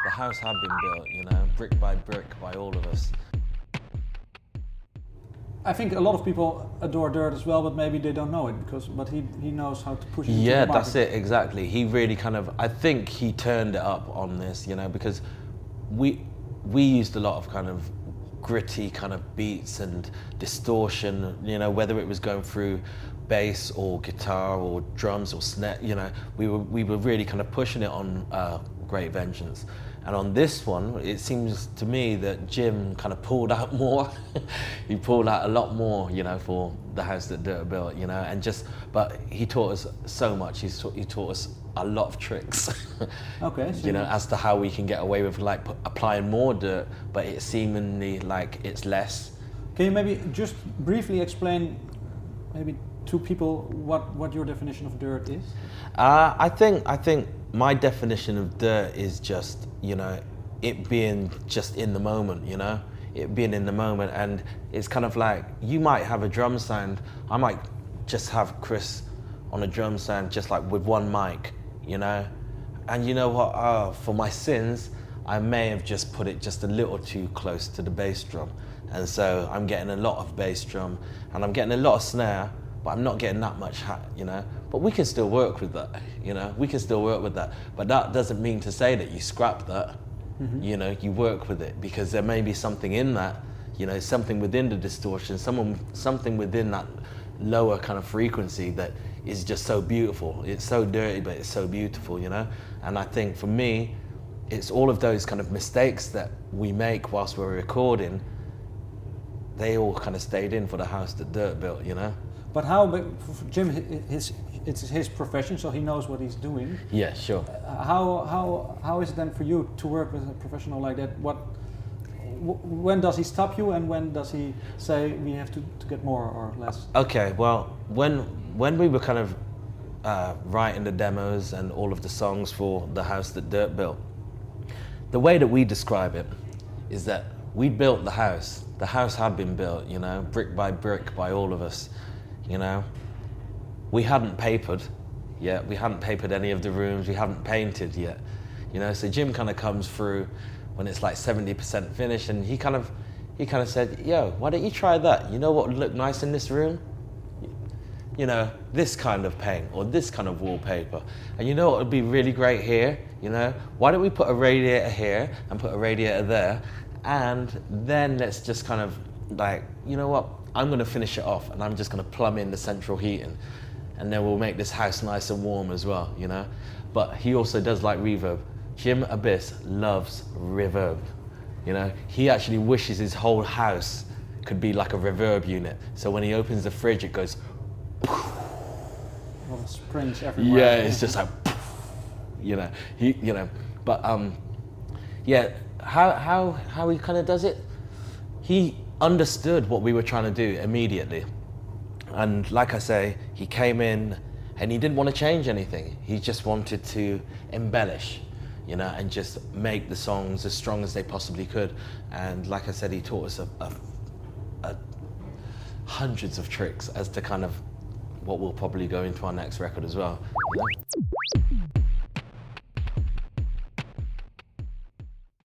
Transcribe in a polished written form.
The house had been built, you know, brick by all of us. I think a lot of people adore Dirt as well, but maybe they don't know it but he knows how to push it into Yeah, the market. that's it, exactly. He really kind of, I think he turned it up on this, you know, because we used a lot of kind of gritty kind of beats and distortion, you know, whether it was going through bass or guitar or drums or snare, you know, we were really kind of pushing it on Great Vengeance. And on this one, it seems to me that Jim kind of pulled out more. He pulled out a lot more, you know, for the house that Dirt built, you know, and just, but he taught us so much. He taught us a lot of tricks, okay, so you know, as to how we can get away with like applying more dirt, but it's seemingly like it's less. Can you maybe just briefly explain, maybe to people, what your definition of Dirt is? I think my definition of dirt is just, you know, it being just in the moment, you know, it being in the moment. And it's kind of like, you might have a drum sound, I might just have Chris on a drum sound just like with one mic, you know, and you know what, for my sins, I may have just put it just a little too close to the bass drum. And so I'm getting a lot of bass drum and I'm getting a lot of snare, but I'm not getting that much hat, you know? But we can still work with that, you know? We can still work with that. But that doesn't mean to say that you scrap that, you know? You work with it because there may be something in that, you know, something within the distortion, something within that lower kind of frequency that is just so beautiful. It's so dirty, but it's so beautiful, you know? And I think for me, it's all of those kind of mistakes that we make whilst we're recording, they all kind of stayed in for the house that Dirt built, you know? But how, for Jim, it's his profession, so he knows what he's doing. Yeah, sure. How is it then for you to work with a professional like that? When does he stop you, and when does he say we have to get more or less? Okay, well, when we were kind of writing the demos and all of the songs for the house that Dirt built, the way that we describe it is that we built the house. The house had been built, you know, brick by all of us. You know, we hadn't papered yet. We hadn't papered any of the rooms. We hadn't painted yet. You know, so Jim kind of comes through when it's like 70% finished, and he kind of said, "Yo, why don't you try that? You know what would look nice in this room? You know, this kind of paint or this kind of wallpaper. And you know what would be really great here? You know, why don't we put a radiator here and put a radiator there, and then let's just kind of like, you know what? I'm going to finish it off and I'm just going to plumb in the central heating, and then we'll make this house nice and warm as well, you know? But he also does like reverb. Jim Abyss loves reverb, you know? He actually wishes his whole house could be like a reverb unit. So when he opens the fridge, it goes, Little springs everywhere. yeah, it's just like, you know, but yeah, how he kind of does it, he understood what we were trying to do immediately. And like I say, he came in and he didn't want to change anything. He just wanted to embellish, you know, and just make the songs as strong as they possibly could. And like I said, he taught us hundreds of tricks as to kind of what will probably go into our next record as well, you know?